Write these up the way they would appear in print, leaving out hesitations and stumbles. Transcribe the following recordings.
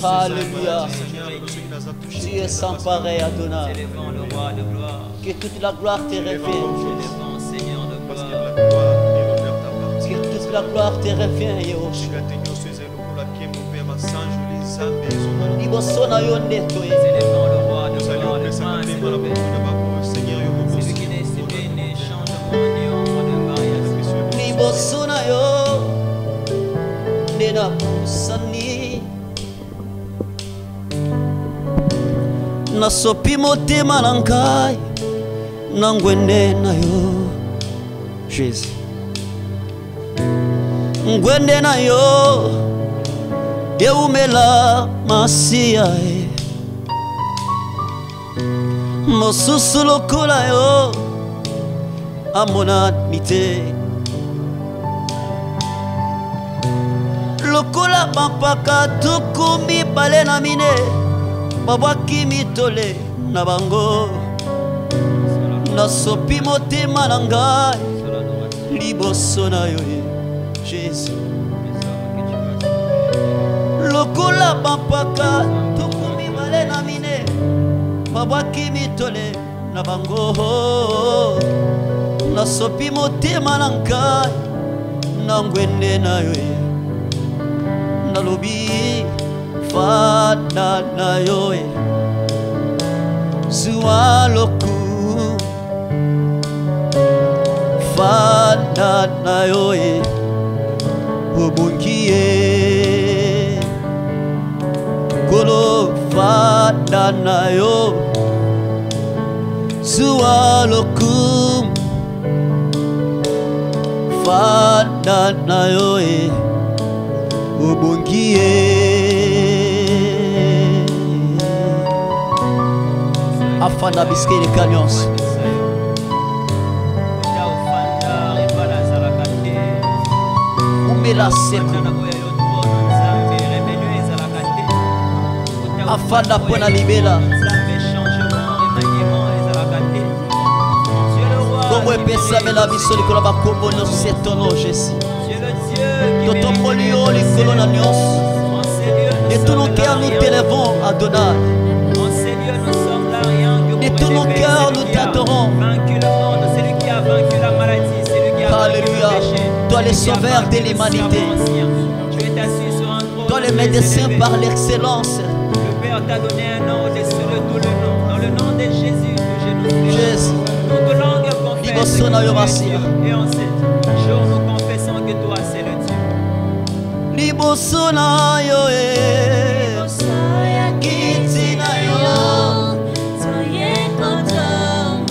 Alléluia. Tu es sans pareil, Adonai. Que toute la gloire te revienne. Que toute la gloire te revienne, Yehoshua. Liboso na yo ndeto ye. Liboso na yo nena pusani. Nasopi motema na ngai na ngwende na yo Jésus. Ngwende na yo eumela masia e mosusu lokola yo amona mite lokola bampaka tukumi bale na mine babwaki mitole na bango nasopi motema na ngai liboso na yo Jésus. Lokola bampaka tukumi bale na mine babwaki mitole na bango nasopi motema na ngai na ngwende na yo nalobi fada na yo zuwa loku fada na yo obongi kolo fada na yo zuwa loku fada na yo obongi afanda biskele kanyos umela seko afanda pona libela Como epesa mela biso likolo bakombo nyonso setono Jésus. Totomboli yo likolo na nyonso. De tout nos cœurs nous t'élèvons Adonai. De tout nos cœurs nous t'adorons. Alléluia. Toi le sauveur de l'humanité. Toi le médecin par l'excellence. Le Père t'a donné un nom au-dessus de tout le nom. Dans le nom de Jésus, nous genoux. Jésus. Toute langue confesse que tu es Dieu. Et en cet jour, nous confessons que toi, c'est le Dieu. Liboso na yo kiti na yo soyez content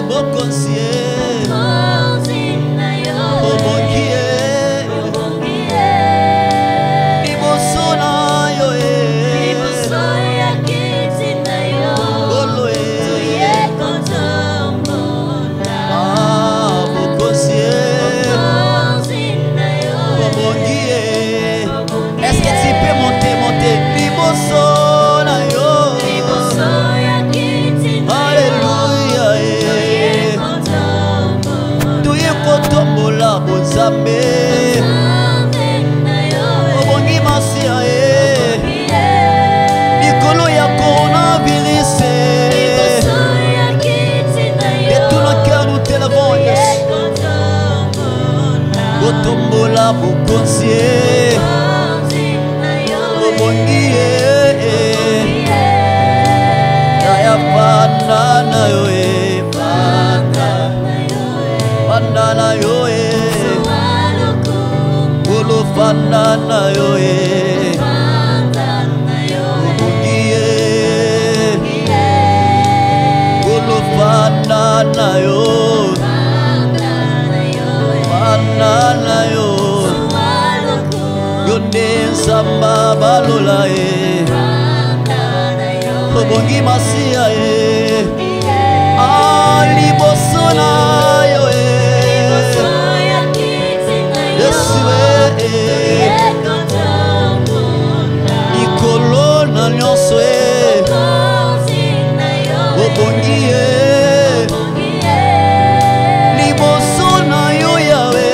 bokonsie obongi masia likolo ya coronavirus de tout le cœur nous t'élevons botombola bokonzi obongi ya banda na yo banda na yo fanda na yo obongie golo fanda na yo fanda na yo yonde nsamba balola obongi masia liboso na yo likolo na nyonso obongi liboso na yo yawe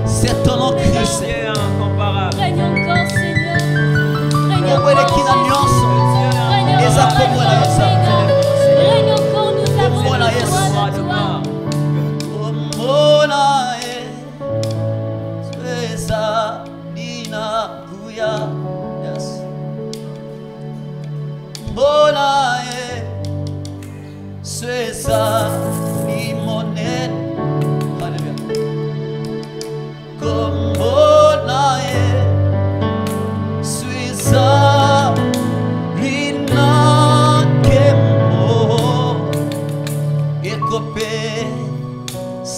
C'est ton nom Christ. Règne encore, Seigneur. Règne encore, nous avons besoin de toi.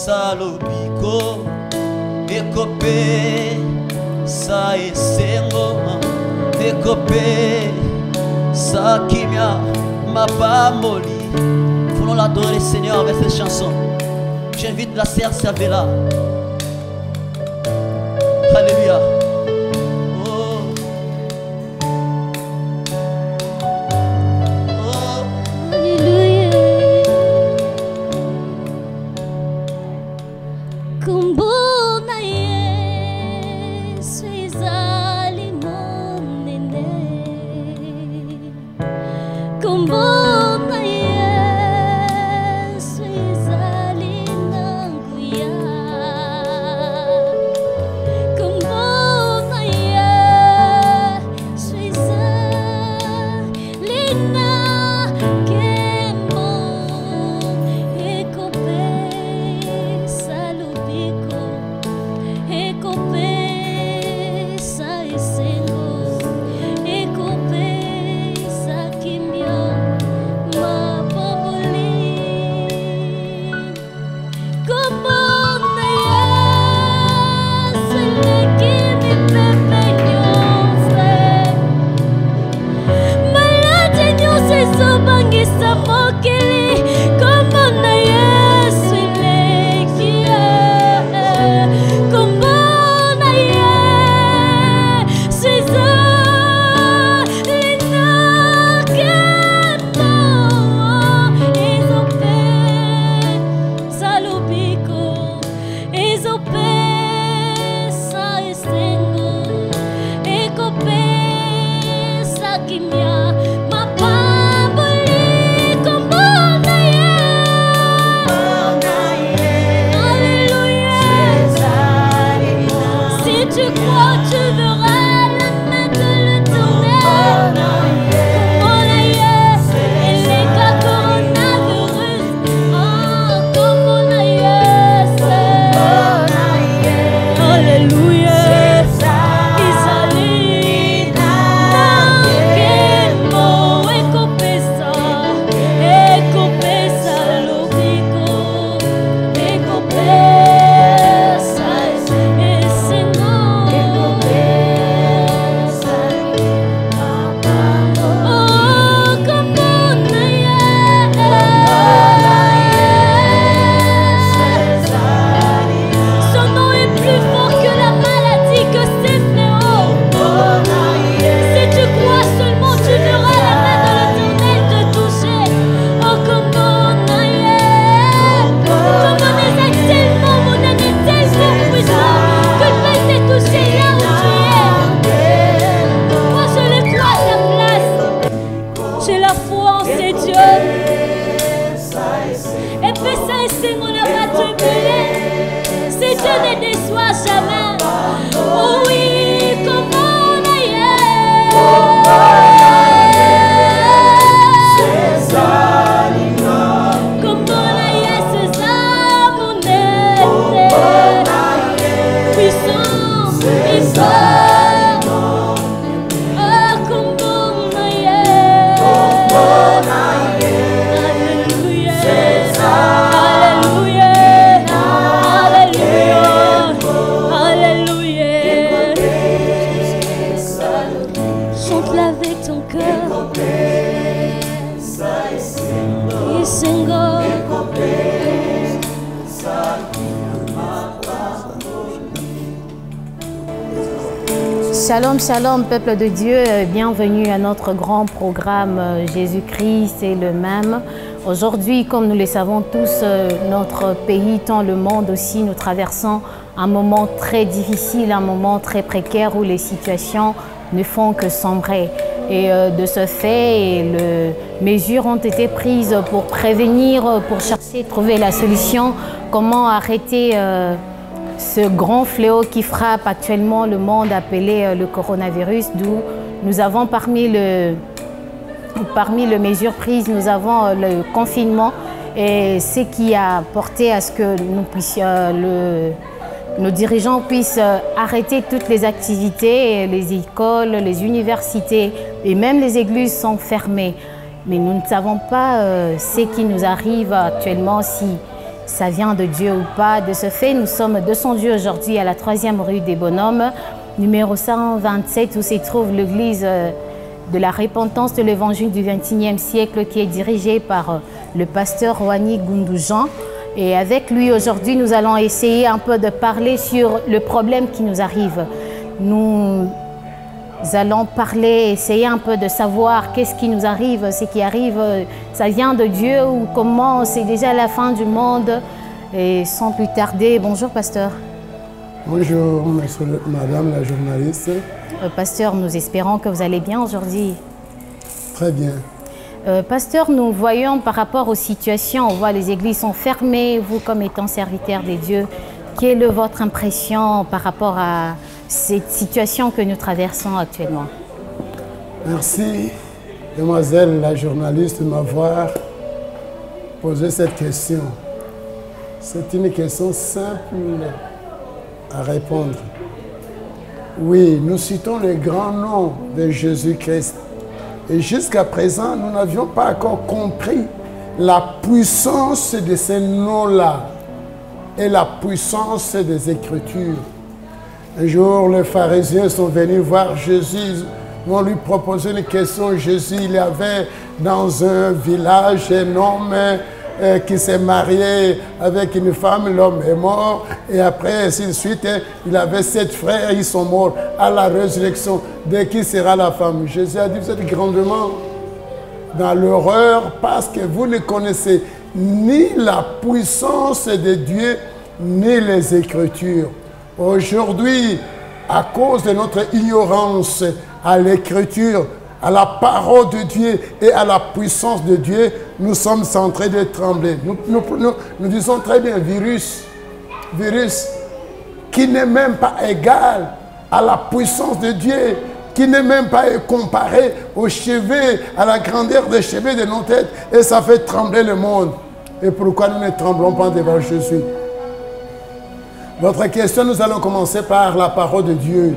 Salobiko ekope sa esengo ekope sa kimia mapamoli. Voulons l'adorer Seigneur avec cette chanson. J'invite la sœur Savela. Alléluia. Come on. Seigneur n'a pas te brûler. Si Dieu ne déçoit jamais. Oh oui, comment on aille. Ces aliments. Comment on aille ces abonnés. Puissance et fort. Oh, comment on aille. Alléluia. Chante-la avec ton cœur. Et Seigneur. Shalom, shalom, peuple de Dieu. Bienvenue à notre grand programme Jésus-Christ est le même. Aujourd'hui, comme nous le savons tous, notre pays, tant le monde aussi, nous traversons un moment très difficile, un moment très précaire où les situations ne font que sombrer. Et de ce fait, les mesures ont été prises pour prévenir, pour chercher, trouver la solution, comment arrêter ce grand fléau qui frappe actuellement le monde appelé le coronavirus, d'où nous avons parmi les mesures prises, nous avons le confinement et ce qui a porté à ce que nous puissions, nos dirigeants puissent arrêter toutes les activités, les écoles, les universités et même les églises sont fermées. Mais nous ne savons pas ce qui nous arrive actuellement, si ça vient de Dieu ou pas. De ce fait, nous sommes 200 Dieu aujourd'hui à la 3e rue des Bonhommes, numéro 127, où se trouve l'église de la repentance de l'évangile du XXIe siècle qui est dirigée par le pasteur Wani Goundoujan. Et avec lui aujourd'hui, nous allons essayer un peu de parler sur le problème qui nous arrive. Nous allons parler, essayer un peu de savoir qu'est-ce qui nous arrive, ce qui arrive, ça vient de Dieu ou comment c'est déjà la fin du monde. Et sans plus tarder, bonjour pasteur. Bonjour madame la journaliste. Pasteur, nous espérons que vous allez bien aujourd'hui. Très bien. Pasteur, nous voyons par rapport aux situations, on voit les églises sont fermées, vous comme étant serviteur de Dieu, quelle est votre impression par rapport à cette situation que nous traversons actuellement? Merci, demoiselle la journaliste, de m'avoir posé cette question. C'est une question simple à répondre. Oui, nous citons le grand nom de Jésus-Christ. Et jusqu'à présent, nous n'avions pas encore compris la puissance de ces noms-là et la puissance des Écritures. Un jour, les pharisiens sont venus voir Jésus. Ils ont lui proposé une question. Jésus, il y avait dans un village un homme qui s'est marié avec une femme, l'homme est mort. Et après, ainsi de suite, il avait 7 frères, ils sont morts. À la résurrection, de qui sera la femme? Jésus a dit, vous êtes grandement dans l'horreur parce que vous ne connaissez ni la puissance de Dieu, ni les Écritures. Aujourd'hui, à cause de notre ignorance à l'Écriture, à la parole de Dieu et à la puissance de Dieu, nous sommes en train de trembler. Nous disons très bien virus qui n'est même pas égal à la puissance de Dieu, qui n'est même pas comparé aux cheveux, à la grandeur des cheveux de nos têtes, et ça fait trembler le monde. Et pourquoi nous ne tremblons pas devant Jésus? Votre question, nous allons commencer par la parole de Dieu.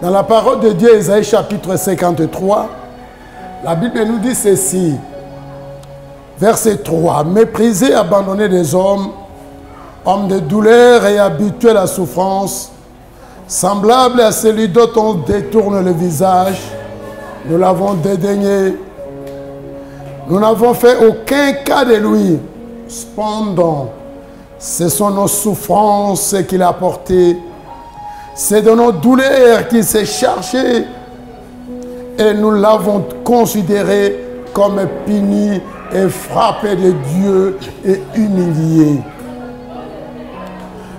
Dans la parole de Dieu, Ésaïe chapitre 53, la Bible nous dit ceci. Verset 3. Méprisé, abandonné des hommes, homme de douleur et habitué à la souffrance, semblable à celui dont on détourne le visage, nous l'avons dédaigné. Nous n'avons fait aucun cas de lui. Cependant, ce sont nos souffrances qu'il a portées. C'est de nos douleurs qu'il s'est chargé. Et nous l'avons considéré comme puni et frappé de Dieu et humilié.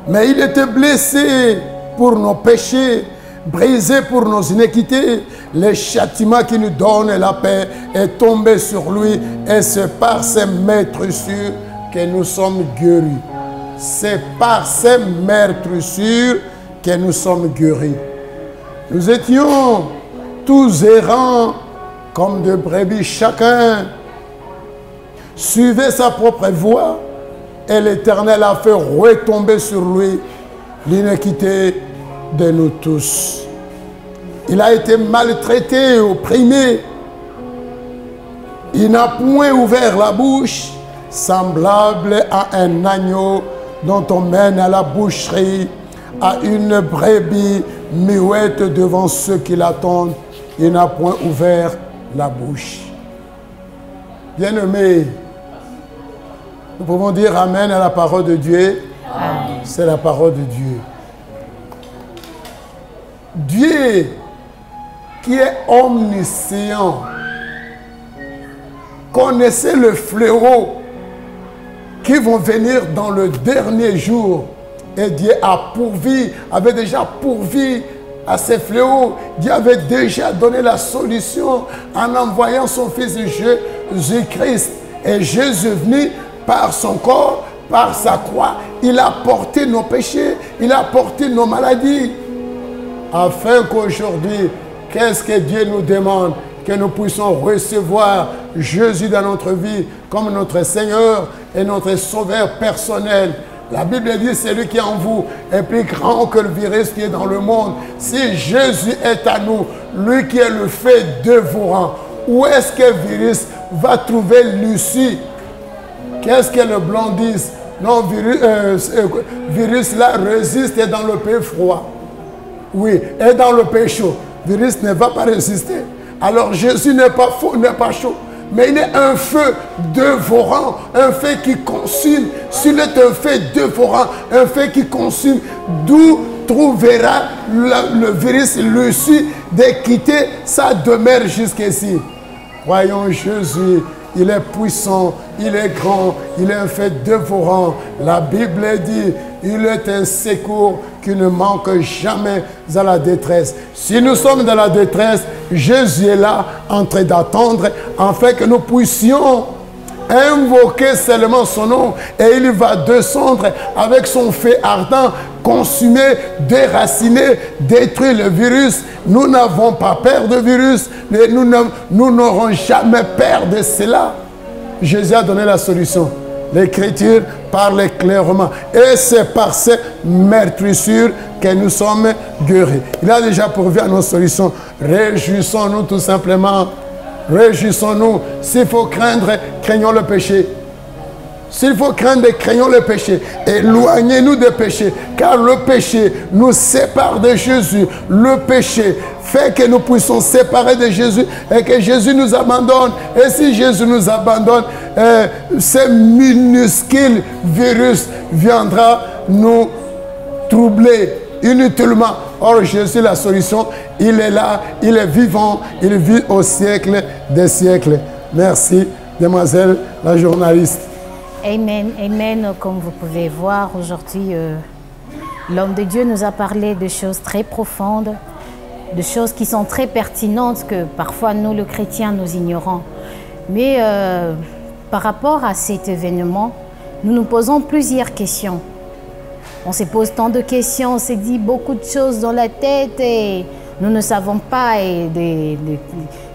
Mais il était blessé pour nos péchés, brisé pour nos iniquités. Le châtiment qui nous donne la paix est tombé sur lui, et c'est par ses maîtressures que nous sommes guéris. C'est par ces meurtrissures que nous sommes guéris. Nous étions tous errants comme de brebis, chacun suivait sa propre voie et l'Éternel a fait retomber sur lui l'iniquité de nous tous. Il a été maltraité, opprimé. Il n'a point ouvert la bouche, semblable à un agneau dont on mène à la boucherie, à une brebis muette devant ceux qui l'attendent. Il n'a point ouvert la bouche. Bien-aimés, nous pouvons dire Amen à la parole de Dieu. C'est la parole de Dieu. Dieu qui est omniscient connaissait le fléau qui vont venir dans le dernier jour. Et Dieu a pourvu, avait déjà pourvu à ces fléaux. Dieu avait déjà donné la solution en envoyant son Fils Jésus-Christ. Et Jésus est venu par son corps, par sa croix. Il a porté nos péchés, il a porté nos maladies. Afin qu'aujourd'hui, qu'est-ce que Dieu nous demande? Que nous puissions recevoir Jésus dans notre vie comme notre Seigneur et notre Sauveur personnel. La Bible dit, celui qui est en vous est plus grand que le virus qui est dans le monde. Si Jésus est à nous, lui qui est le fait dévorant, où est-ce que le virus va trouver l'issue? Qu'est-ce que le blanc dit? Non, virus là résiste dans le pays froid. Oui, et dans le pays chaud. Le virus ne va pas résister. Alors Jésus n'est pas faux, n'est pas chaud. Mais il est un feu dévorant, un feu qui consume. S'il est un feu dévorant, un feu qui consume, d'où trouvera le virus l'issue de quitter sa demeure jusqu'ici? Croyons Jésus, il est puissant, il est grand, il est un feu dévorant. La Bible dit, il est un secours qui ne manque jamais à la détresse. Si nous sommes dans la détresse, Jésus est là en train d'attendre afin que nous puissions invoquer seulement son nom et il va descendre avec son feu ardent, consumer, déraciner, détruire le virus. Nous n'avons pas peur de virus, mais nous n'aurons jamais peur de cela. Jésus a donné la solution. L'Écriture parle clairement. Et c'est par ces meurtrissures que nous sommes guéris. Il a déjà pourvu à nos solutions. Réjouissons-nous tout simplement. Réjouissons-nous. S'il faut craindre, craignons le péché. S'il faut craindre, craignons le péché. Éloignez-nous des péchés. Car le péché nous sépare de Jésus. Le péché fait que nous puissions séparer de Jésus et que Jésus nous abandonne. Et si Jésus nous abandonne, ce minuscule virus viendra nous troubler inutilement. Or, Jésus, la solution, il est là, il est vivant, il vit au siècle des siècles. Merci, demoiselle la journaliste. Amen, amen. Comme vous pouvez voir aujourd'hui, l'homme de Dieu nous a parlé de choses très profondes, de choses qui sont très pertinentes que parfois nous, les chrétiens, nous ignorons. Mais par rapport à cet événement, nous nous posons plusieurs questions. On se pose tant de questions, on se dit beaucoup de choses dans la tête et nous ne savons pas. Et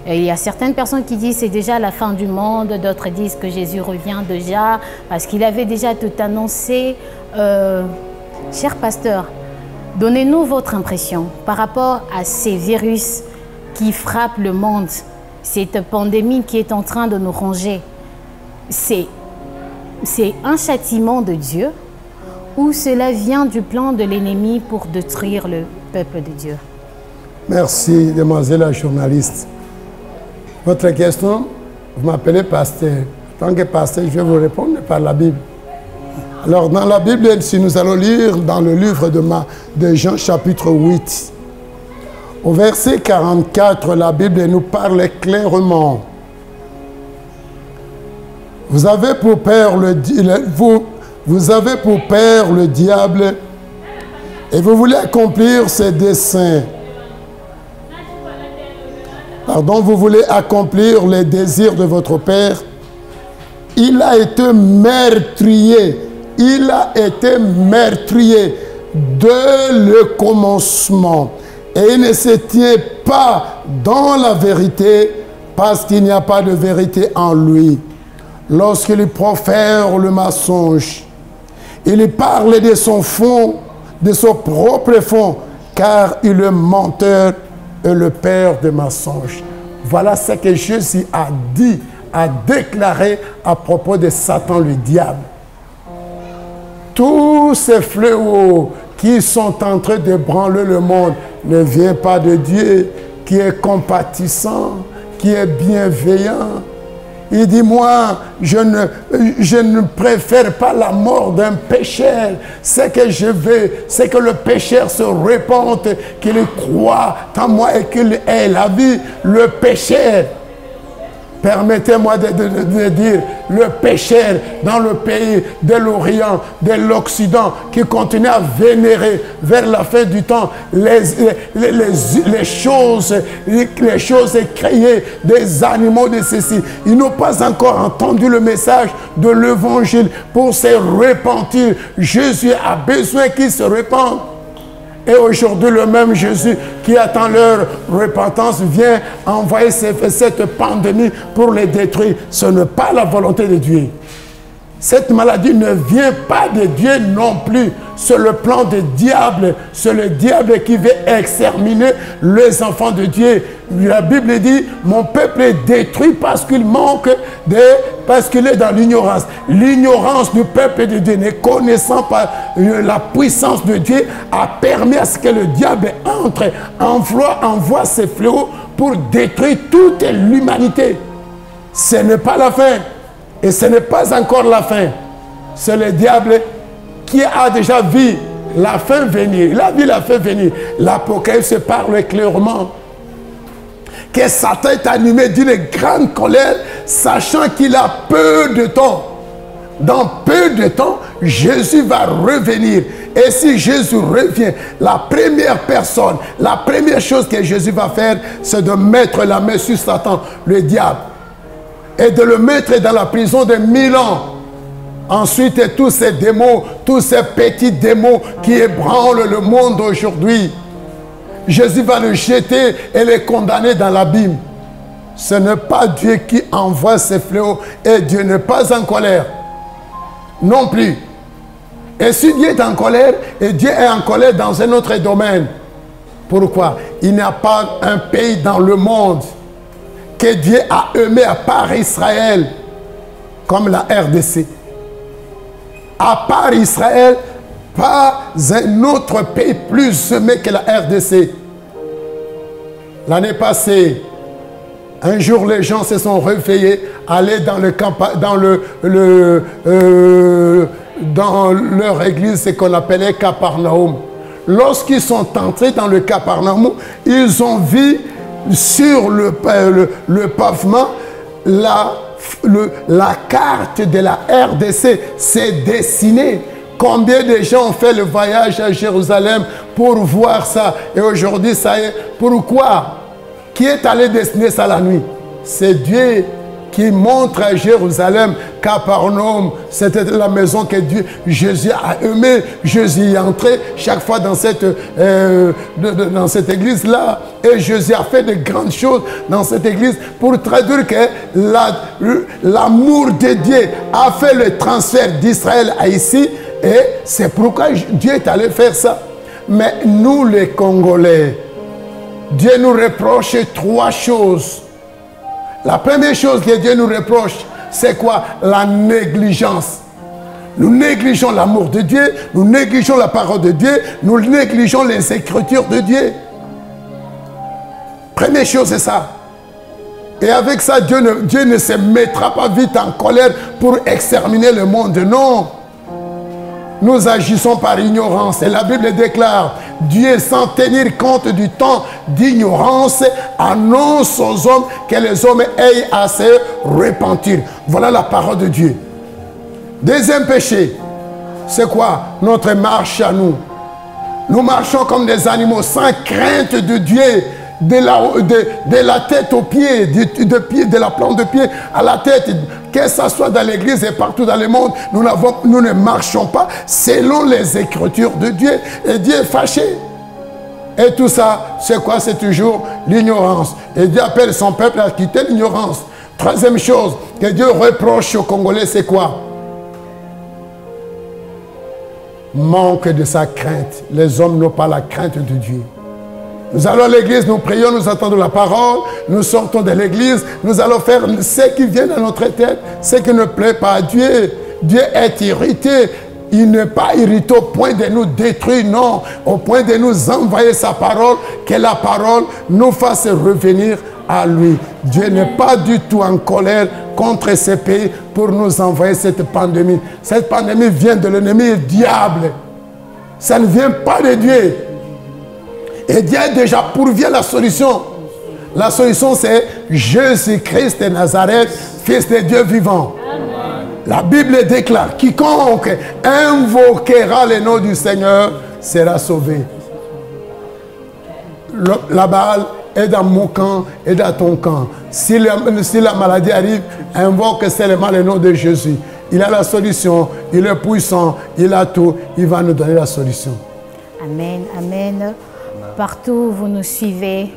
il y a certaines personnes qui disent que c'est déjà la fin du monde, d'autres disent que Jésus revient déjà parce qu'il avait déjà tout annoncé. Cher pasteur, donnez-nous votre impression par rapport à ces virus qui frappent le monde, cette pandémie qui est en train de nous ronger. C'est un châtiment de Dieu ou cela vient du plan de l'ennemi pour détruire le peuple de Dieu? Merci, demoiselle la journaliste. Votre question, vous m'appelez pasteur. En tant que pasteur, je vais vous répondre par la Bible. Alors, dans la Bible, si nous allons lire dans le livre de Jean, chapitre 8, au verset 44, la Bible nous parle clairement. Vous avez pour père vous avez pour père le diable et vous voulez accomplir ses desseins. Pardon, vous voulez accomplir les désirs de votre père. il a été meurtrier. Il a été meurtrier dès le commencement. Et il ne se tient pas dans la vérité parce qu'il n'y a pas de vérité en lui. Lorsqu'il profère le mensonge, il parle de son fond, de son propre fond, car il est menteur et le père de mensonges. Voilà ce que Jésus a dit, a déclaré à propos de Satan le diable. Tous ces fléaux qui sont en train de branler le monde ne viennent pas de Dieu, qui est compatissant, qui est bienveillant. Il dit, moi, je ne préfère pas la mort d'un pécheur. Ce que je veux, c'est que le pécheur se répande, qu'il croit en moi et qu'il ait la vie. Le pécheur, permettez-moi de dire, le pécheur dans le pays de l'Orient, de l'Occident, qui continue à vénérer vers la fin du temps les choses créées, des animaux de ceci. Ils n'ont pas encore entendu le message de l'évangile pour se repentir. Jésus a besoin qu'ils se repentent. Et aujourd'hui, le même Jésus qui attend leur repentance vient envoyer cette pandémie pour les détruire. Ce n'est pas la volonté de Dieu. Cette maladie ne vient pas de Dieu non plus. C'est le plan du diable. C'est le diable qui veut exterminer les enfants de Dieu. La Bible dit, mon peuple est détruit parce qu'il manque parce qu'il est dans l'ignorance. L'ignorance du peuple de Dieu, ne connaissant pas la puissance de Dieu, a permis à ce que le diable entre, envoie ses fléaux pour détruire toute l'humanité. Ce n'est pas la fin. Et ce n'est pas encore la fin. C'est le diable qui a déjà vu la fin venir. Il a vu la fin venir. L'Apocalypse parle clairement que Satan est animé d'une grande colère, sachant qu'il a peu de temps. Dans peu de temps, Jésus va revenir. Et si Jésus revient, la première personne, la première chose que Jésus va faire, c'est de mettre la main sur Satan, le diable, et de le mettre dans la prison de 1000 ans. Ensuite, tous ces démons, tous ces petits démons qui ébranlent le monde aujourd'hui, Jésus va le jeter et les condamner dans l'abîme. Ce n'est pas Dieu qui envoie ces fléaux, et Dieu n'est pas en colère. Non plus. Et si Dieu est en colère, et Dieu est en colère dans un autre domaine. Pourquoi? Il n'y a pas un pays dans le monde que Dieu a aimé à part Israël, comme la RDC. À part Israël, pas un autre pays plus aimé que la RDC. L'année passée, un jour les gens se sont réveillés, allaient dans le camp, dans leur église, ce qu'on appelait Capernaum. Lorsqu'ils sont entrés dans le Capernaum, ils ont vu sur le pavement la carte de la RDC s'est dessinée. Combien de gens ont fait le voyage à Jérusalem pour voir ça? Et aujourd'hui, ça y est. Pourquoi? Qui est allé dessiner ça la nuit? C'est Dieu qui montre à Jérusalem, Capernaum, c'était la maison que Jésus a aimée. Jésus est entré chaque fois dans cette église-là. Et Jésus a fait de grandes choses dans cette église pour traduire que l'amour de Dieu a fait le transfert d'Israël à ici. Et c'est pourquoi Dieu est allé faire ça. Mais nous, les Congolais, Dieu nous reproche 3 choses. La première chose que Dieu nous reproche, c'est quoi? La négligence. Nous négligeons l'amour de Dieu, nous négligeons la parole de Dieu, nous négligeons les écritures de Dieu. Première chose, c'est ça. Et avec ça, Dieu ne se mettra pas vite en colère pour exterminer le monde. Non. Nous agissons par ignorance. Et la Bible déclare, Dieu, sans tenir compte du temps d'ignorance, annonce aux hommes que les hommes aient à se repentir. Voilà la parole de Dieu. Deuxième péché, c'est quoi? Notre marche à nous. Nous marchons comme des animaux sans crainte de Dieu. de la tête aux pieds, de la plante de pied à la tête, que ce soit dans l'église et partout dans le monde, nous ne marchons pas selon les écritures de Dieu. Et Dieu est fâché. Et tout ça, c'est quoi? C'est toujours l'ignorance. Et Dieu appelle son peuple à quitter l'ignorance. Troisième chose que Dieu reproche aux Congolais, c'est quoi? Manque de sa crainte. Les hommes n'ont pas la crainte de Dieu. Nous allons à l'église, nous prions, nous attendons la parole, nous sortons de l'église, nous allons faire ce qui vient dans notre tête, ce qui ne plaît pas à Dieu. Dieu est irrité. Il n'est pas irrité au point de nous détruire, non, au point de nous envoyer sa parole, que la parole nous fasse revenir à lui. Dieu n'est pas du tout en colère contre ces pays pour nous envoyer cette pandémie. Cette pandémie vient de l'ennemi diable. Ça ne vient pas de Dieu. Et Dieu a déjà pourvu la solution. La solution, c'est Jésus-Christ de Nazareth, Fils de Dieu vivant. Amen. La Bible déclare, quiconque invoquera le nom du Seigneur sera sauvé. La balle est dans mon camp et dans ton camp. Si la maladie arrive, invoque seulement le nom de Jésus. Il a la solution, il est puissant, il a tout, il va nous donner la solution. Amen, amen. Partout où vous nous suivez,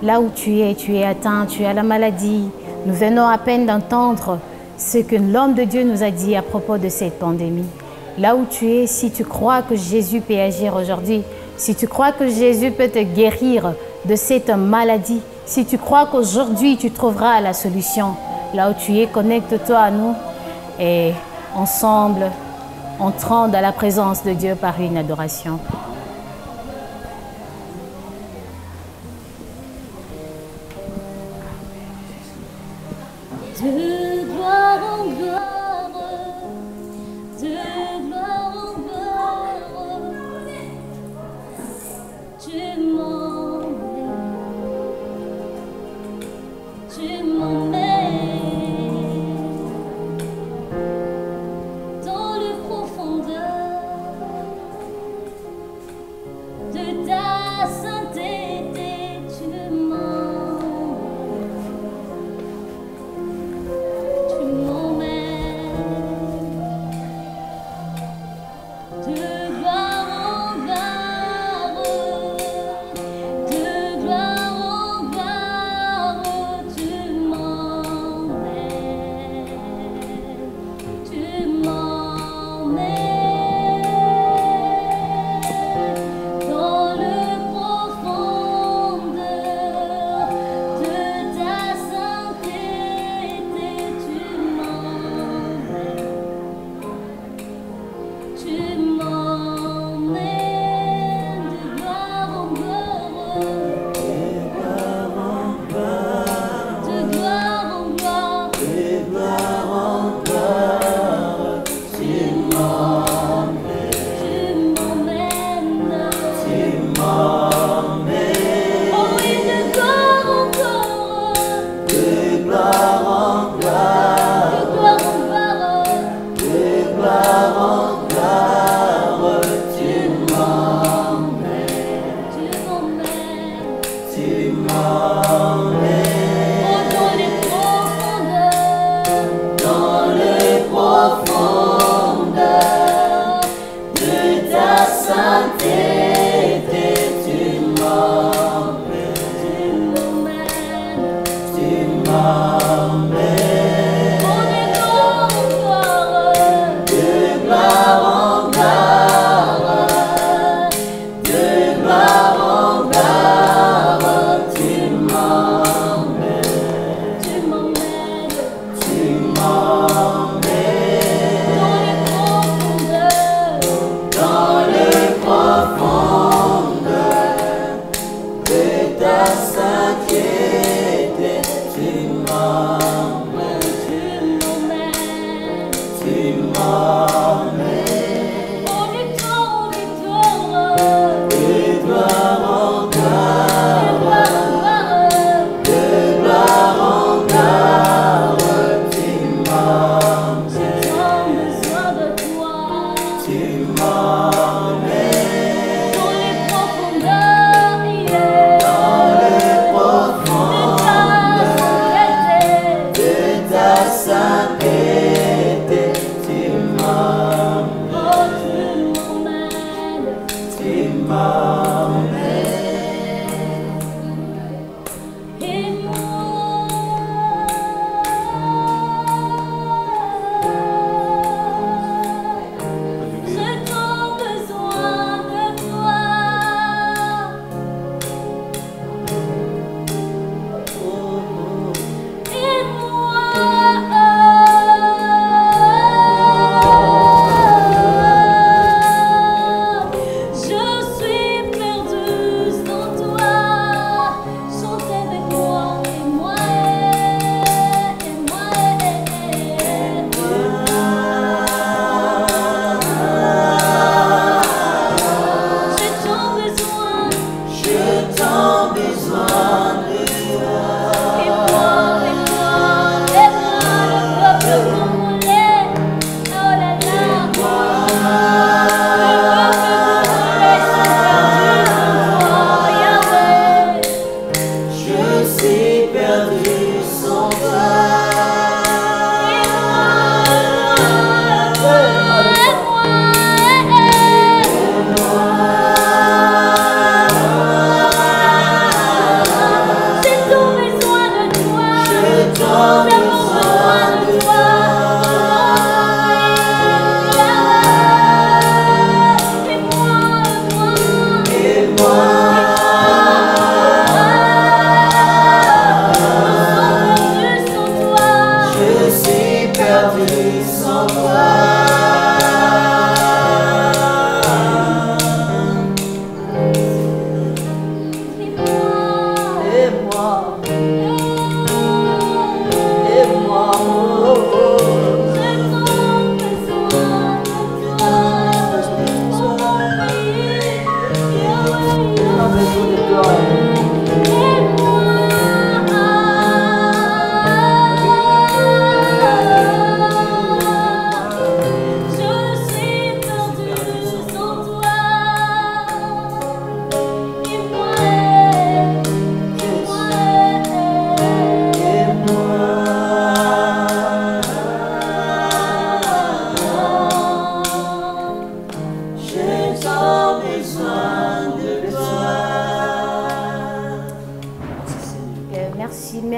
là où tu es atteint, tu as la maladie. Nous venons à peine d'entendre ce que l'homme de Dieu nous a dit à propos de cette pandémie. Là où tu es, si tu crois que Jésus peut agir aujourd'hui, si tu crois que Jésus peut te guérir de cette maladie, si tu crois qu'aujourd'hui tu trouveras la solution, là où tu es, connecte-toi à nous et ensemble, entrons dans la présence de Dieu par une adoration. De gloire en gloire, de gloire en gloire, tu m'emmènes dans les profondeurs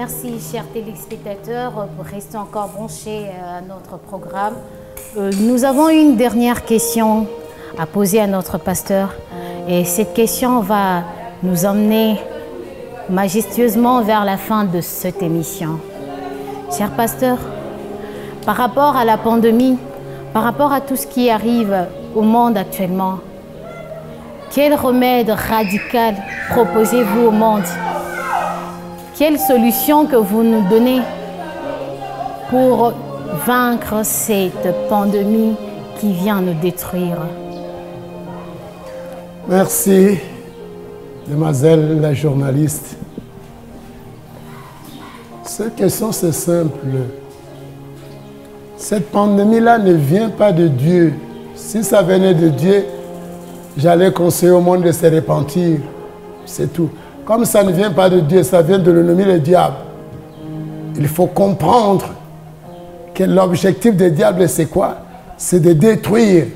Merci, chers téléspectateurs, pour rester encore branchés à notre programme. Nous avons une dernière question à poser à notre pasteur. Et cette question va nous emmener majestueusement vers la fin de cette émission. Cher pasteur, par rapport à la pandémie, par rapport à tout ce qui arrive au monde actuellement, quel remède radical proposez-vous au monde? Quelle solution que vous nous donnez pour vaincre cette pandémie qui vient nous détruire? Merci, demoiselle la journaliste. Cette question, c'est simple. Cette pandémie-là ne vient pas de Dieu. Si ça venait de Dieu, j'allais conseiller au monde de se repentir. C'est tout. Comme ça ne vient pas de Dieu, ça vient de l'ennemi, le diable. Il faut comprendre que l'objectif du diable, c'est quoi? C'est de détruire.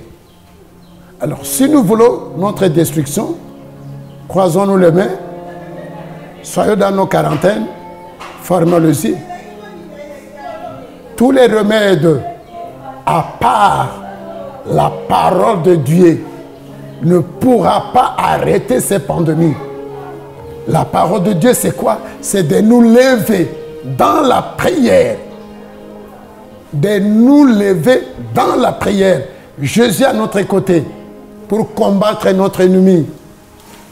Alors, si nous voulons notre destruction, croisons-nous les mains, soyons dans nos quarantaines, formons les yeux. Tous les remèdes, à part la parole de Dieu, ne pourra pas arrêter ces pandémies. La parole de Dieu, c'est quoi? C'est de nous lever dans la prière. De nous lever dans la prière. Jésus à notre côté pour combattre notre ennemi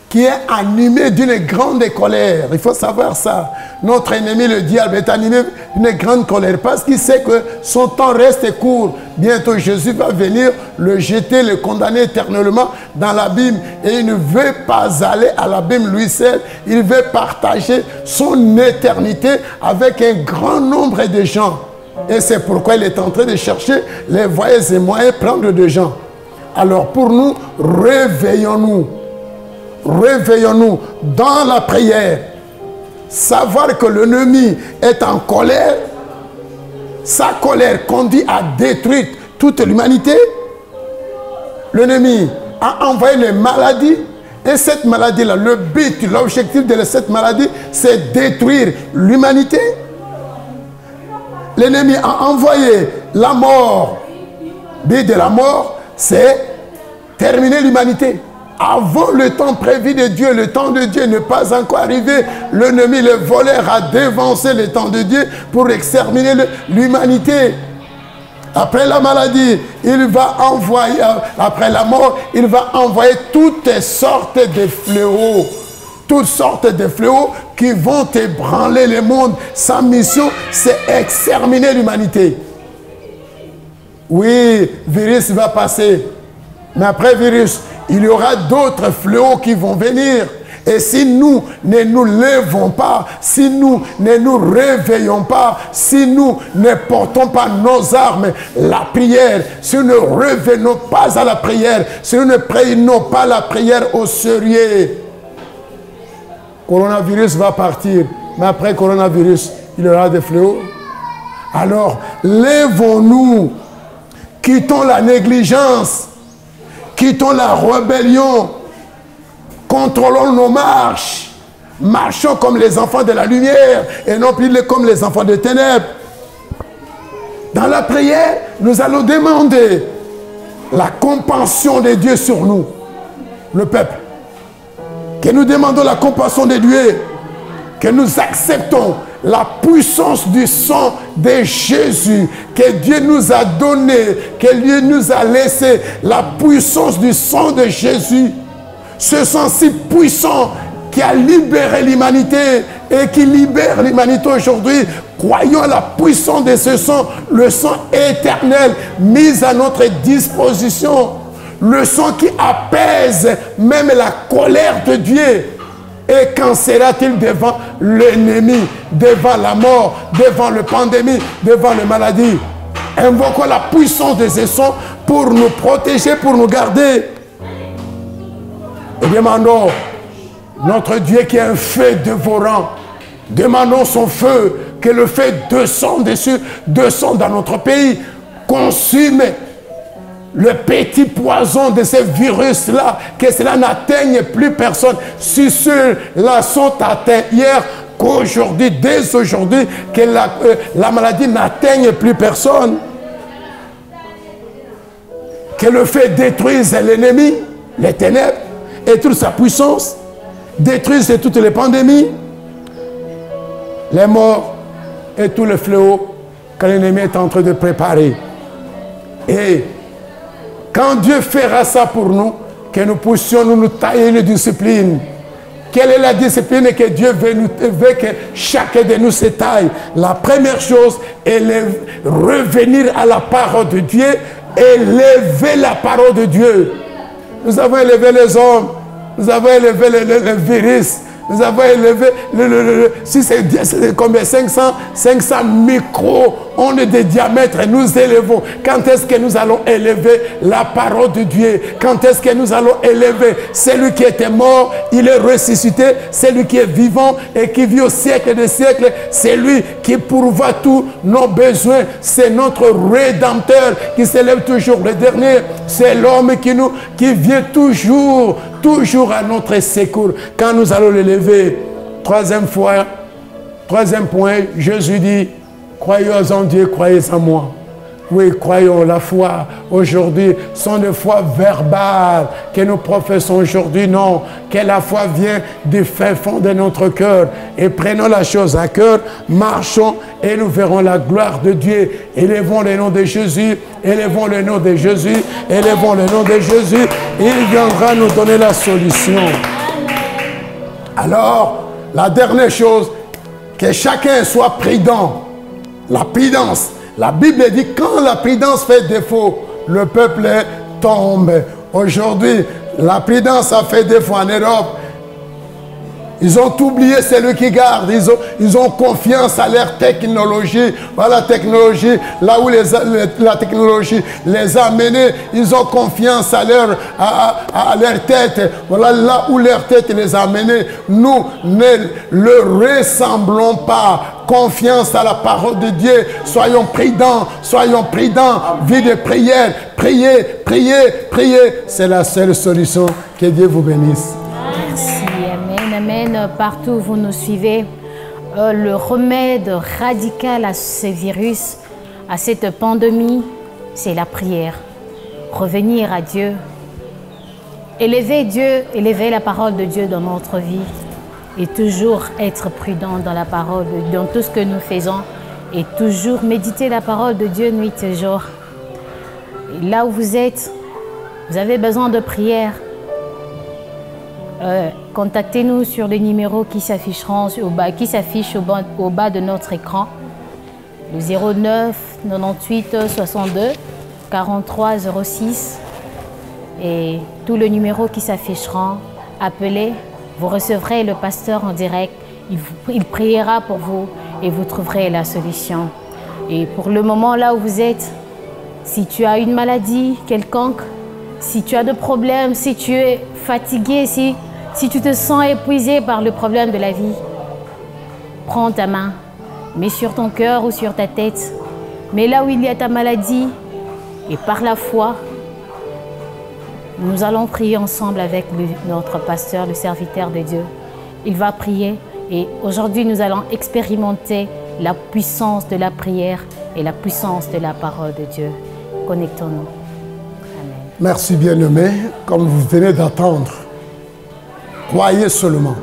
qui est animé d'une grande colère. Il faut savoir ça. Notre ennemi, le diable, est animé d'une grande colère parce qu'il sait que son temps reste court. Bientôt, Jésus va venir le jeter, le condamner éternellement dans l'abîme. Et il ne veut pas aller à l'abîme lui seul. Il veut partager son éternité avec un grand nombre de gens. Et c'est pourquoi il est en train de chercher les voies et moyens de prendre de gens. Alors pour nous, réveillons-nous. Réveillons-nous dans la prière. Savoir que l'ennemi est en colère. Sa colère conduit à détruire toute l'humanité. L'ennemi a envoyé les maladies. Et cette maladie-là, le but, l'objectif de cette maladie, c'est détruire l'humanité. L'ennemi a envoyé la mort. Le but de la mort, c'est terminer l'humanité. Avant le temps prévu de Dieu, le temps de Dieu n'est pas encore arrivé. L'ennemi, le voleur, a dévancé le temps de Dieu pour exterminer l'humanité. Après la maladie, il va envoyer, après la mort, il va envoyer toutes sortes de fléaux. Toutes sortes de fléaux qui vont ébranler le monde. Sa mission, c'est exterminer l'humanité. Oui, virus va passer. Mais après virus, il y aura d'autres fléaux qui vont venir. Et si nous ne nous levons pas, si nous ne nous réveillons pas, si nous ne portons pas nos armes, la prière, si nous ne revenons pas à la prière, si nous ne prenons pas la prière au sérieux, coronavirus va partir. Mais après coronavirus, il y aura des fléaux. Alors, lèvons-nous, quittons la négligence, quittons la rébellion, contrôlons nos marches, marchons comme les enfants de la lumière et non plus comme les enfants des ténèbres. Dans la prière, nous allons demander la compassion de Dieu sur nous, le peuple. Que nous demandons la compassion de Dieu, que nous acceptons la puissance du sang de Jésus que Dieu nous a donné, que Dieu nous a laissé, la puissance du sang de Jésus. Ce sang si puissant qui a libéré l'humanité et qui libère l'humanité aujourd'hui. Croyons à la puissance de ce sang, le sang éternel mis à notre disposition. Le sang qui apaise même la colère de Dieu. Et quand sera-t-il devant l'ennemi, devant la mort, devant la pandémie, devant la maladie? Invoquons la puissance de ce sang pour nous protéger, pour nous garder. Et demandons notre Dieu qui est un feu dévorant. Demandons son feu, que le feu descende dessus, descende dans notre pays, consume le petit poison de ces virus-là, que cela n'atteigne plus personne. Si ceux-là sont atteints hier, qu'aujourd'hui, dès aujourd'hui, que la maladie n'atteigne plus personne. Que le feu détruise l'ennemi, les ténèbres et toute sa puissance, détruise toutes les pandémies, les morts et tous les fléaux que l'ennemi est en train de préparer. Et quand Dieu fera ça pour nous, que nous puissions nous tailler une discipline. Quelle est la discipline que Dieu veut que chacun de nous se taille? La première chose est revenir à la parole de Dieu, élever la parole de Dieu. Nous avons élevé les hommes, nous avons élevé les virus, nous avons élevé si c'est combien 500 micro-ondes de diamètre, nous élevons. Quand est-ce que nous allons élever la parole de Dieu? Quand est-ce que nous allons élever celui qui était mort, il est ressuscité, celui qui est vivant et qui vit au siècle des siècles, c'est lui qui pourvoit tous nos besoins, c'est notre Rédempteur qui s'élève toujours le dernier, c'est l'homme qui vient toujours à notre secours. Quand nous allons l'élever, troisième point, Jésus dit, croyez en Dieu, croyez en moi. Oui, croyons. La foi aujourd'hui sont des foi verbales que nous professons aujourd'hui. Non, que la foi vient du fin fond de notre cœur. Et prenons la chose à cœur, marchons et nous verrons la gloire de Dieu. Élevons le nom de Jésus, élevons le nom de Jésus, élevons le nom de Jésus. Il viendra nous donner la solution. Alors, la dernière chose, que chacun soit prudent. La prudence. La Bible dit quand la prudence fait défaut, le peuple tombe. Aujourd'hui, la prudence a fait défaut en Europe. Ils ont oublié celui qui garde. Ils ont confiance à leur technologie. Voilà la technologie, là où la technologie les a menés. Ils ont confiance à leur tête. Voilà là où leur tête les a menés. Nous ne le ressemblons pas. Confiance à la parole de Dieu. Soyons prudents. Vie de prière. Priez. C'est la seule solution. Que Dieu vous bénisse. Merci. Amen. Partout où vous nous suivez, le remède radical à ce virus, à cette pandémie, c'est la prière. Revenir à Dieu. Élever Dieu, élever la parole de Dieu dans notre vie. Et toujours être prudent dans la parole, dans tout ce que nous faisons. Et toujours méditer la parole de Dieu nuit et jour. Et là où vous êtes, vous avez besoin de prière. Contactez-nous sur les numéros qui s'afficheront au bas de notre écran. Le 09 98 62 43 06 et tous les numéros qui s'afficheront. Appelez, vous recevrez le pasteur en direct. Il priera pour vous et vous trouverez la solution. Et pour le moment là où vous êtes, si tu as une maladie quelconque, si tu as des problèmes, si tu es fatigué, si tu te sens épuisé par le problème de la vie, prends ta main, mets sur ton cœur ou sur ta tête, mets là où il y a ta maladie et par la foi, nous allons prier ensemble avec notre pasteur, le serviteur de Dieu. Il va prier et aujourd'hui nous allons expérimenter la puissance de la prière et la puissance de la parole de Dieu. Connectons-nous. Amen. Merci bien-aimés, comme vous venez d'entendre. Croyez seulement.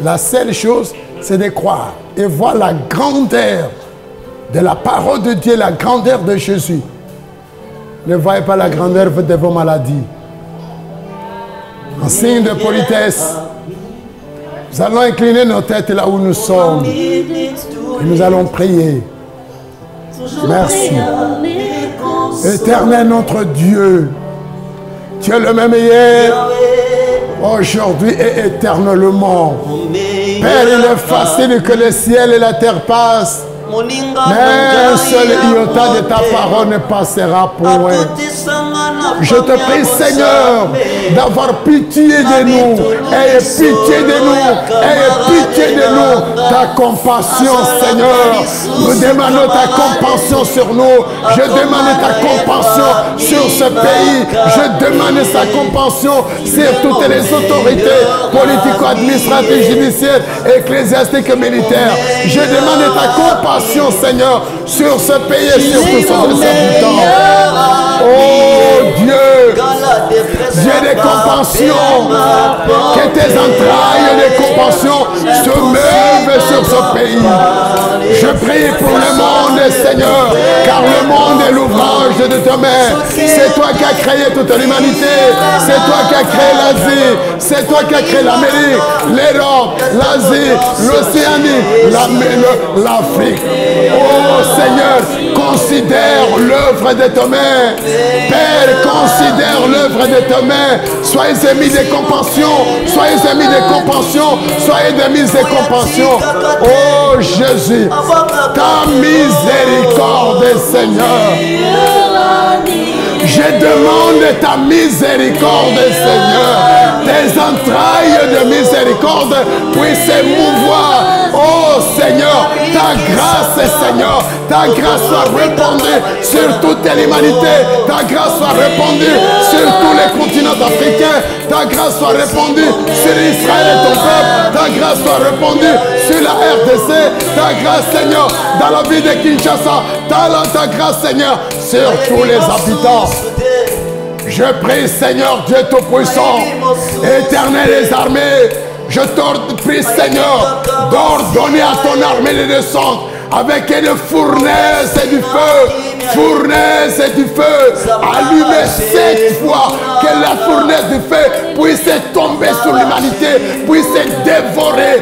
La seule chose, c'est de croire et voir la grandeur de la parole de Dieu, la grandeur de Jésus. Ne voyez pas la grandeur de vos maladies. En signe de politesse, nous allons incliner nos têtes là où nous sommes. Et nous allons prier. Merci. Éternel notre Dieu, tu es le même hier, aujourd'hui et éternellement. Père, il est facile que le ciel et la terre passent, Mais un seul iota de ta parole ne passera pour eux. Je te prie, Seigneur, d'avoir pitié de nous. Aie pitié de nous. Aie pitié de nous. Ta compassion, Seigneur. Nous demandons ta compassion sur nous. Je demande ta compassion sur ce pays. Je demande sa compassion sur toutes les autorités politico-administratives, judiciaires, ecclésiastiques et militaires. Je demande ta compassion, Seigneur, sur ce pays et sur tous ses habitants. Oh Dieu, Dieu de compassion, que tes entrailles de compassion se meuvent sur ce pays. Je prie pour le monde, Seigneur, car le monde est l'ouvrage de tes mains. C'est toi qui as créé toute l'humanité. C'est toi qui as créé l'Asie. C'est toi qui as créé l'Amérique, l'Europe, l'Asie, l'Océanie, l'Afrique. Oh Seigneur, considère l'œuvre de tes mains. Père, considère l'œuvre de tes mains. Soyez émis de compassion. Soyez émis de compassion. Soyez émis de compassion. Oh Jésus, ta miséricorde, Seigneur. Je demande ta miséricorde, Seigneur. Tes entrailles de miséricorde puissent s'émouvoir. Oh Seigneur, ta grâce, Seigneur, ta grâce soit répandue sur toute l'humanité. Ta grâce soit répandue sur tous les continents africains. Ta grâce soit répandue sur Israël et ton peuple. Ta grâce soit répandue sur la RDC. Ta grâce, Seigneur, dans la vie de Kinshasa. Ta grâce, Seigneur, sur tous les habitants. Je prie, Seigneur Dieu Tout-Puissant, Éternel des armées, je te prie, Seigneur, d'ordonner à ton armée de descendre avec une fournaise et du feu. Fournaise et du feu, allumez 7 fois, que la fournaise du feu puisse tomber sur l'humanité, puisse dévorer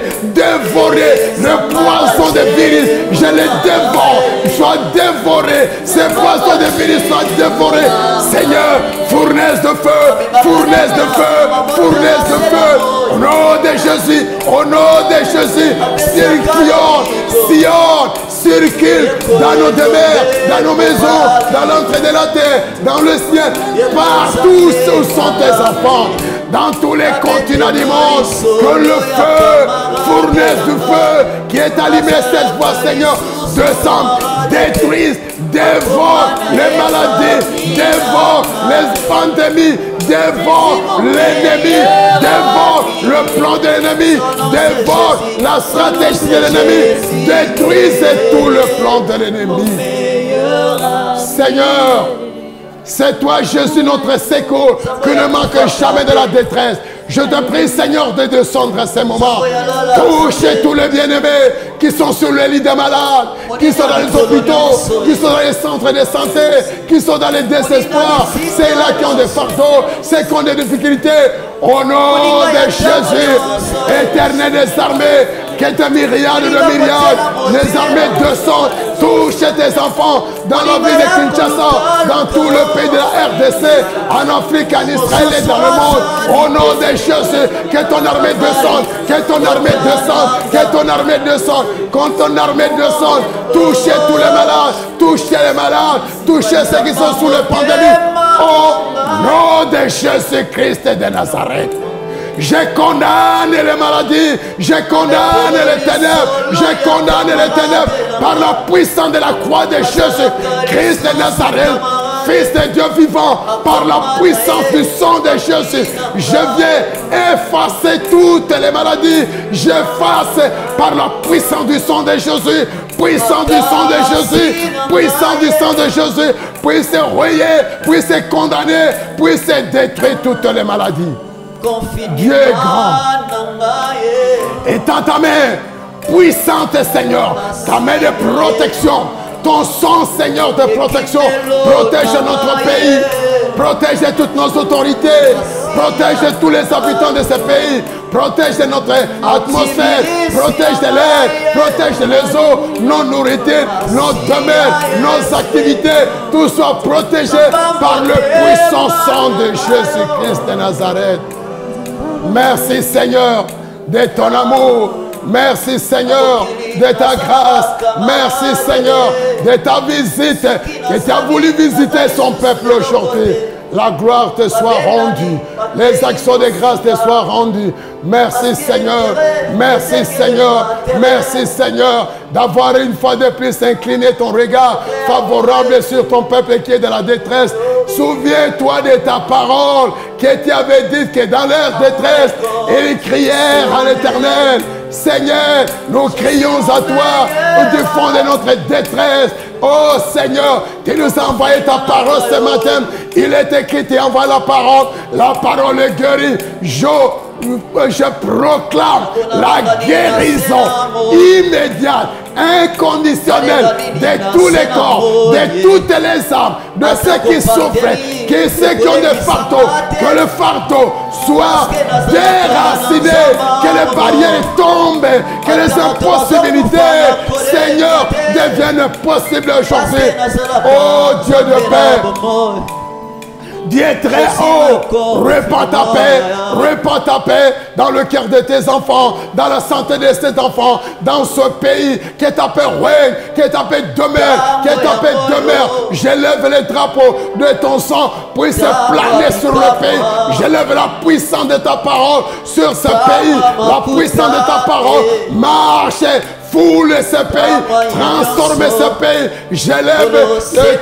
le poison de virus. Je les dévore, soit dévoré, ces poisons de virus soient dévorés. Seigneur, fournaise de feu, fournaise de feu, fournaise de feu. Au nom de Jésus, au nom de Jésus, circule dans nos demeures, dans nos maisons, dans l'entrée de la terre, dans le ciel, partout où sont tes enfants, dans tous les continents du monde, que le feu, fournaise du feu, qui est allumé cette fois, Seigneur, descend, détruise, dévore les maladies, dévore les pandémies, dévore l'ennemi, dévore le plan de l'ennemi, dévore la stratégie de l'ennemi, détruise tout le plan de l'ennemi. Seigneur, c'est toi, Jésus, notre secours, qui ne manque jamais de la détresse. Je te prie, Seigneur, de descendre à ces moments. Touchez tous les bien-aimés qui sont sur les lits des malades, qui sont dans les hôpitaux, qui sont dans les centres de santé, qui sont dans les désespoirs. C'est là qui ont des fardeaux, c'est qui ont des difficultés. Au nom de Jésus, Éternel des armées, que tes myriades de myriades, les armées descendent, touchent tes enfants dans la ville de Kinshasa, dans tout le pays de la RDC, en Afrique, en Israël et dans le monde. Au nom de Jésus, que ton armée descende, que ton armée descende, que ton armée descende, quand ton armée descende, touchez tous les malades, touchez les malades, touchez ceux qui sont sous le pandémie. Au nom de Jésus-Christ de Nazareth. Je condamne les maladies, je condamne les ténèbres, je condamne les ténèbres par la puissance de la croix de Jésus, Christ de Nazareth, Fils de Dieu vivant, par la puissance du sang de Jésus. Je viens effacer toutes les maladies, j'efface par la puissance du sang de Jésus, puissance du sang de Jésus, puissance du sang de Jésus, puisse rayer, puisse condamner, puisse détruire toutes les maladies. Dieu est grand. Et dans ta main puissante, Seigneur, ta main de protection, ton sang, Seigneur, de protection, protège notre pays, protège toutes nos autorités, protège tous les habitants de ce pays, protège notre atmosphère, protège l'air, protège les eaux, nos nourritures, nos demeures, nos activités, tout soit protégé par le puissant sang de Jésus-Christ de Nazareth. Merci, Seigneur, de ton amour. Merci, Seigneur, de ta grâce. Merci Seigneur de ta visite, que tu as voulu visiter son peuple aujourd'hui. La gloire te soit rendue. Les actions de grâce te soient rendues. Merci Seigneur. Merci Seigneur. Merci Seigneur d'avoir une fois de plus incliné ton regard favorable sur ton peuple qui est dans la détresse. Souviens-toi de ta parole que tu avais dit que dans leur détresse, ils crièrent à l'Éternel. Seigneur, nous crions à toi du fond de notre détresse. Oh Seigneur, tu nous as envoyé ta parole ce matin. Il est écrit, tu envoies la parole est guérie. Je proclame la guérison immédiate, inconditionnelle de tous les corps, de toutes les âmes, de ceux qui souffrent, que ceux qui ont des fardeaux, que le fardeau soit déraciné, que les barrières tombent, que les impossibilités, Seigneur, deviennent possibles aujourd'hui. Oh Dieu de paix, Dieu très haut, répands ta paix dans le cœur de tes enfants, dans la santé de cet enfant, dans ce pays, que ta paix règne, que ta paix demeure, que ta paix demeure. J'élève les drapeaux de ton sang, puisse planer sur le pays. J'élève la puissance de ta parole sur ce pays, la puissance de ta parole. Marche, foule ce pays, transforme ce pays. J'élève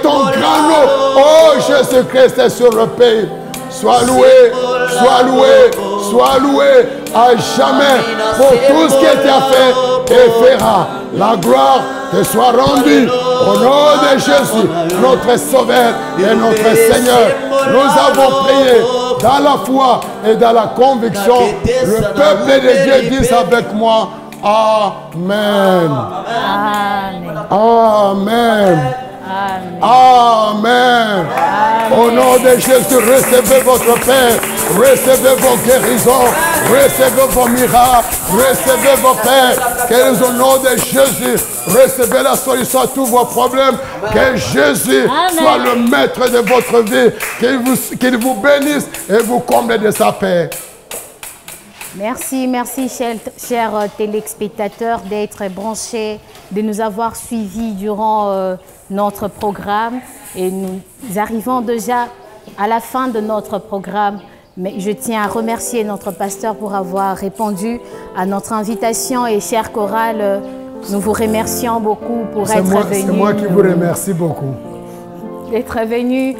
ton grand nom, oh Jésus-Christ, sur le pays. Sois loué, sois loué, sois loué à jamais pour tout ce que tu as fait et fera. La gloire te soit rendue au nom de Jésus, notre Sauveur et notre Seigneur. Nous avons prié dans la foi et dans la conviction. Le peuple de Dieu dit avec moi, Amen. Amen. Amen. Amen. Amen. Au nom de Jésus, recevez votre paix, recevez vos guérisons, recevez vos miracles, recevez vos paix. Que au nom de Jésus, recevez la solution à tous vos problèmes. Que Jésus soit le maître de votre vie, qu'il vous bénisse et vous comble de sa paix. Merci, merci chers téléspectateurs d'être branchés, de nous avoir suivis durant notre programme. Et nous arrivons déjà à la fin de notre programme. Mais je tiens à remercier notre pasteur pour avoir répondu à notre invitation. Et chère chorale, nous vous remercions beaucoup pour être venus. C'est moi qui vous remercie beaucoup. D'être venus.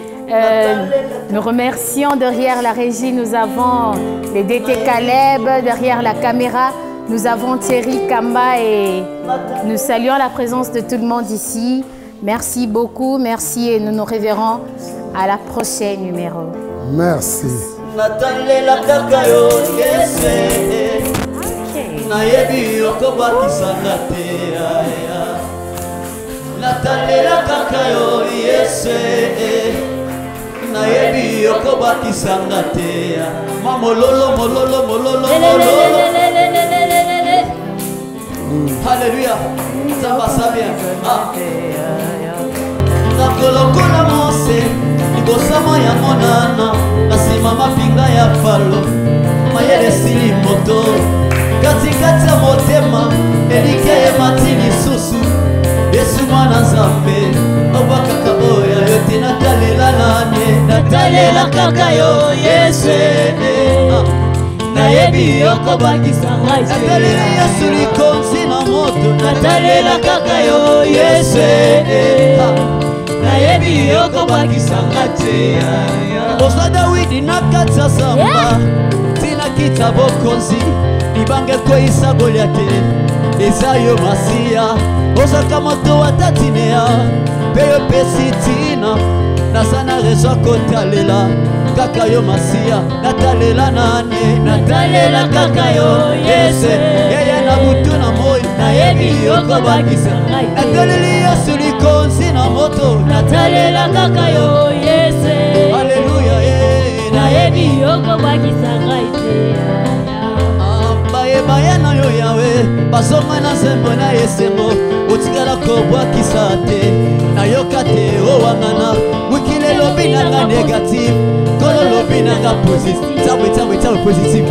Nous remercions derrière la régie, nous avons les DT Caleb, derrière la caméra, nous avons Thierry Kamba et nous saluons la présence de tout le monde ici. Merci beaucoup, merci et nous nous reverrons à la prochaine numéro. Merci. Nayebi yokobaki sangatea mamololo mololo mololo mololo. Alléluia. Ça va ça bien. Nakolokola mose libosama ya monana nasima mapinga ya falo mayele sili moto katikati ya motema elike ye matini susu Yesu mwana Nzambe obaka kaboya yote natalela nane natalela kaka yo Yesu nayebi yokobakisa ngai natalela Yesu likonzi na moto natalela kaka yo Yesu nayebi yokobakisa ngai Osa Dawidi nakatsa samba tina kita bokonzi libange koisa Goliate ezayo Masia Osa kamoto watatinea peyo pesitina nasana rezo kotalela kaka yo Masia natalela nane natalela kaka yo Yesu yeye na mutu na moyo nayebi yokobakisa ngai natalela Yesu likonzi na moto natalela kaka yo Yesu haleluya nayebi yokobakisa ngai Baya na yo yawe basonga na sembo na yesengo utikala kobwakisa te nayoka te owangana wikile lobi nanga négatif kolo lobi nanga positif tawe positif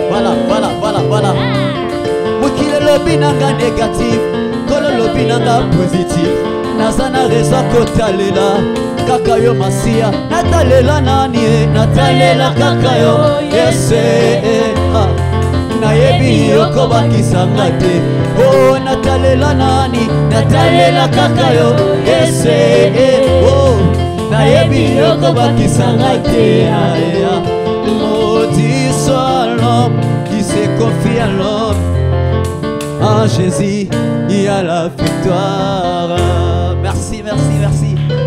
voilà wikile lobi lobi nanga négatif kolo lobi nanga positif naza na raison kotalela kaka yo masiya natalela nani natalela kaka yo yese nayebi yokobakisanga te o natalela nani natalela kaka yo yese nayebi yokobakisanga te maudit soit l'homme qui se confie à l'homme en Jésus il y a la victoire. Merci, merci, merci.